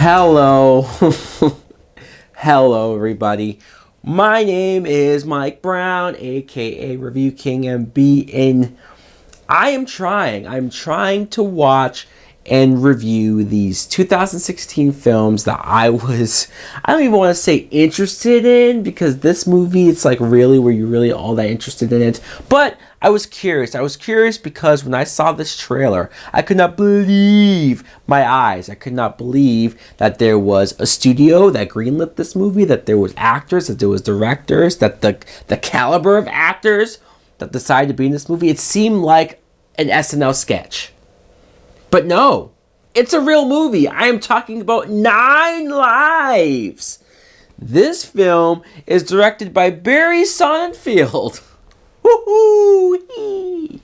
Hello. Hello, everybody. My name is Mike Brown, aka ReviewKingMB, and I'm trying to watch and review these 2016 films that I don't even want to say interested in, because this movie, it's like, really, were you really all that interested in it? But I was curious. Because when I saw this trailer, I could not believe my eyes. I could not believe that there was a studio that greenlit this movie, that there was actors, that there was directors, that the caliber of actors that decided to be in this movie. It seemed like an SNL sketch. But no, it's a real movie. I am talking about 9 Lives. This film is directed by Barry Sonnenfeld. Woo-hoo!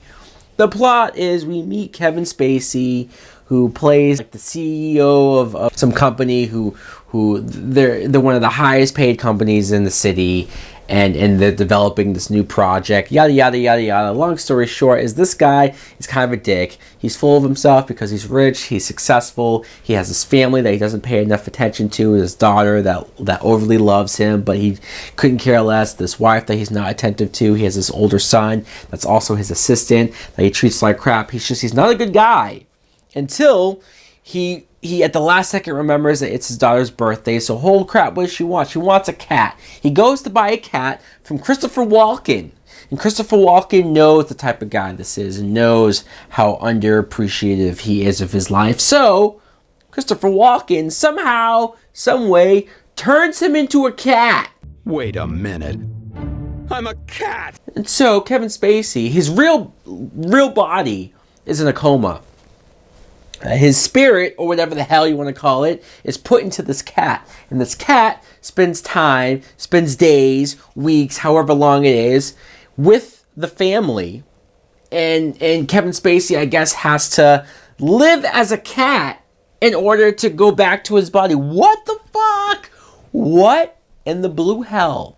The plot is we meet Kevin Spacey, who plays like the CEO of some company who they're one of the highest paid companies in the city. And they're developing this new project, yada, yada, yada, yada. Long story short is this guy is kind of a dick. He's full of himself because he's rich, he's successful, he has this family that he doesn't pay enough attention to, his daughter that overly loves him, but he couldn't care less, this wife that he's not attentive to, he has this older son that's also his assistant that he treats like crap. He's not a good guy until he at the last second remembers that it's his daughter's birthday. So holy crap, what does she want? She wants a cat. He goes to buy a cat from Christopher Walken. And Christopher Walken knows the type of guy this is and knows how underappreciative he is of his life. So Christopher Walken somehow, some way, turns him into a cat. Wait a minute. I'm a cat! And so Kevin Spacey, his real body is in a coma. His spirit, or whatever the hell you want to call it, is put into this cat. And this cat spends days, weeks, however long it is, with the family. And Kevin Spacey, I guess, has to live as a cat in order to go back to his body. What the fuck? What in the blue hell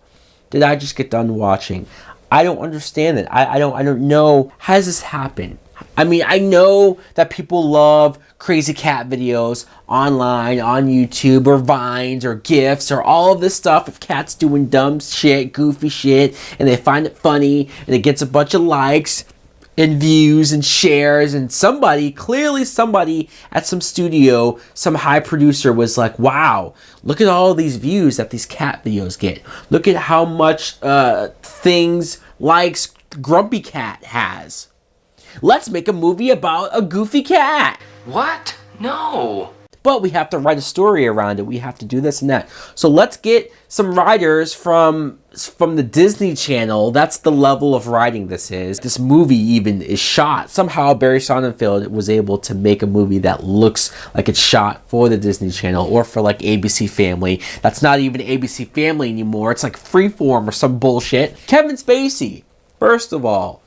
did I just get done watching? I don't understand it. I don't know. How does this happen? I mean, I know that people love crazy cat videos online, on YouTube, or Vines, or GIFs, or all of this stuff of cats doing dumb shit, goofy shit, and they find it funny, and it gets a bunch of likes, and views, and shares, and clearly somebody at some studio, some high producer was like, wow, look at all these views that these cat videos get. Look at how much things likes Grumpy Cat has. Let's make a movie about a goofy cat. What? No. But we have to write a story around it. We have to do this and that. So let's get some writers from the Disney Channel. That's the level of writing this is. This movie even is shot. Somehow Barry Sonnenfeld was able to make a movie that looks like it's shot for the Disney Channel or for like ABC Family. That's not even ABC Family anymore. It's like Freeform or some bullshit. Kevin Spacey, first of all,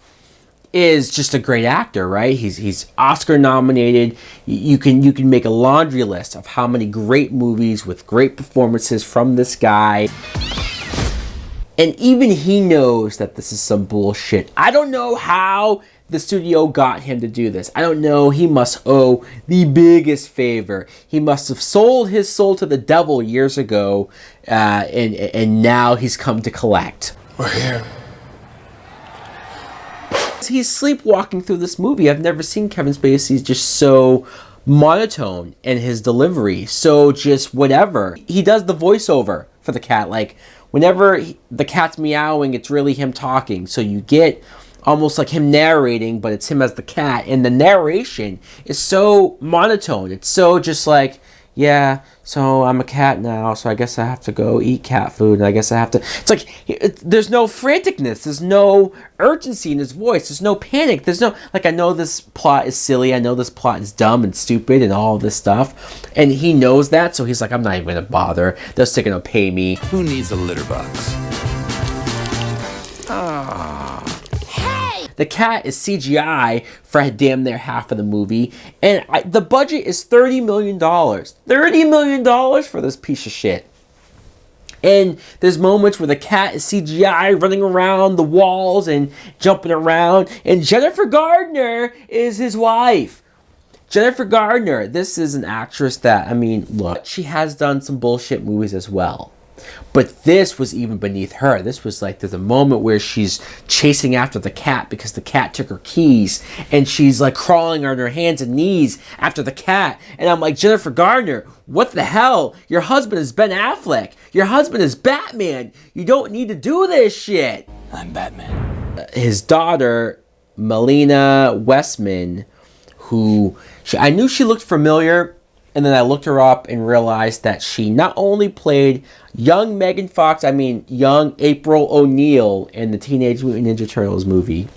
is just a great actor, right? He's Oscar nominated. You can make a laundry list of how many great movies with great performances from this guy. And even he knows that this is some bullshit. I don't know how the studio got him to do this. I don't know. He must owe the biggest favor. He must have sold his soul to the devil years ago, and now he's come to collect. We're here. He's sleepwalking through this movie. I've never seen Kevin Spacey just so monotone in his delivery. So just whatever. He does the voiceover for the cat. Like whenever the cat's meowing, it's really him talking. So you get almost like him narrating, but it's him as the cat. And the narration is so monotone. It's so just like, yeah, so I'm a cat now, so I guess I have to go eat cat food, and I guess I have to... It's like, there's no franticness, there's no urgency in his voice, there's no panic, there's no... Like, I know this plot is silly, I know this plot is dumb and stupid and all this stuff, and he knows that, so he's like, I'm not even gonna bother, they're still gonna pay me. Who needs a litter box? The cat is CGI for damn near half of the movie, and the budget is $30 million. $30 million for this piece of shit. And there's moments where the cat is CGI running around the walls and jumping around, and Jennifer Gardner is his wife. Jennifer Gardner, this is an actress that, I mean, look, she has done some bullshit movies as well. But this was even beneath her. This was like, there's a moment where she's chasing after the cat because the cat took her keys, and she's like crawling on her hands and knees after the cat. And I'm like, Jennifer Gardner, what the hell? Your husband is Ben Affleck. Your husband is Batman. You don't need to do this shit. I'm Batman. His daughter, Melina Westman, who I knew she looked familiar, and then I looked her up and realized that she not only played young Megan Fox, I mean young April O'Neil in the Teenage Mutant Ninja Turtles movie,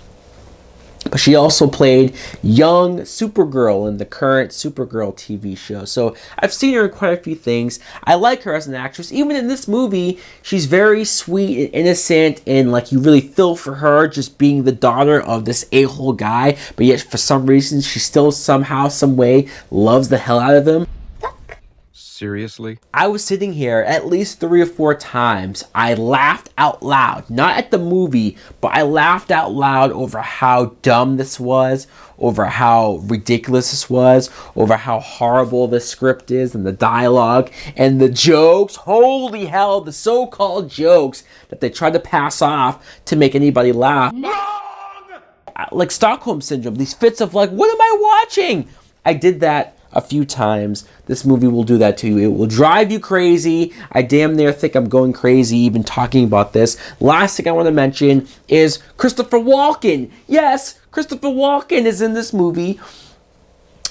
but she also played young Supergirl in the current Supergirl TV show. So I've seen her in quite a few things. I like her as an actress. Even in this movie, she's very sweet and innocent, and like you really feel for her just being the daughter of this a-hole guy, but yet for some reason she still somehow, some way loves the hell out of him. Seriously? I was sitting here at least 3 or 4 times. I laughed out loud, not at the movie, but I laughed out loud over how dumb this was, over how ridiculous this was, over how horrible the script is and the dialogue and the jokes. Holy hell, the so-called jokes that they tried to pass off to make anybody laugh. Wrong! Like Stockholm Syndrome, these fits of like, what am I watching? I did that a few times. This movie will do that to you. It will drive you crazy. I damn near think I'm going crazy even talking about this. Last thing I want to mention is Christopher Walken. Yes, Christopher Walken is in this movie.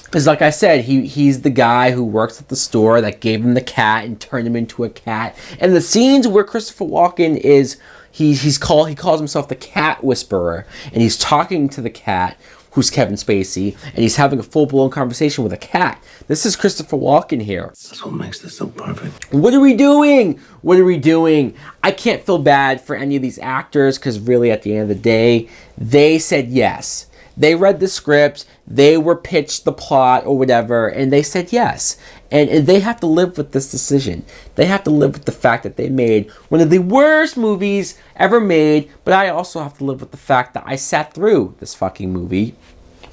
Because like I said, he's the guy who works at the store that gave him the cat and turned him into a cat. And the scenes where Christopher Walken is, he calls himself the cat whisperer, and he's talking to the cat, who's Kevin Spacey, and he's having a full-blown conversation with a cat. This is Christopher Walken here. That's what makes this so perfect. What are we doing? What are we doing? I can't feel bad for any of these actors, because really at the end of the day, they said yes. They read the script, they were pitched the plot or whatever, and they said yes. And they have to live with this decision. They have to live with the fact that they made one of the worst movies ever made, but I also have to live with the fact that I sat through this fucking movie.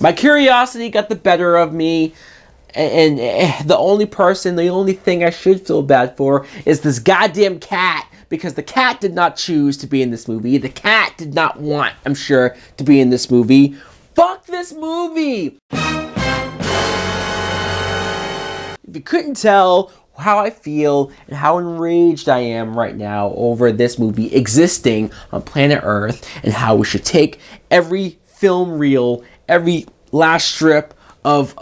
My curiosity got the better of me, and the only thing I should feel bad for is this goddamn cat, because the cat did not choose to be in this movie. The cat did not want, I'm sure, to be in this movie. Fuck this movie! If you couldn't tell how I feel and how enraged I am right now over this movie existing on planet Earth, and how we should take every film reel, every last strip of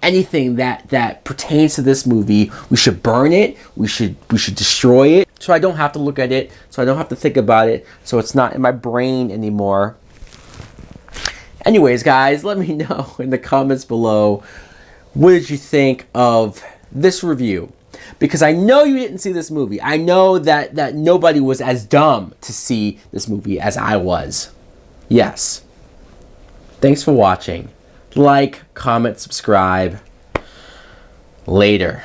anything that pertains to this movie, we should burn it, we should destroy it, so I don't have to look at it, so I don't have to think about it, so it's not in my brain anymore. Anyways, guys, let me know in the comments below, what did you think of this review? Because I know you didn't see this movie. I know that nobody was as dumb to see this movie as I was. Yes. Thanks for watching. Like, comment, subscribe. Later.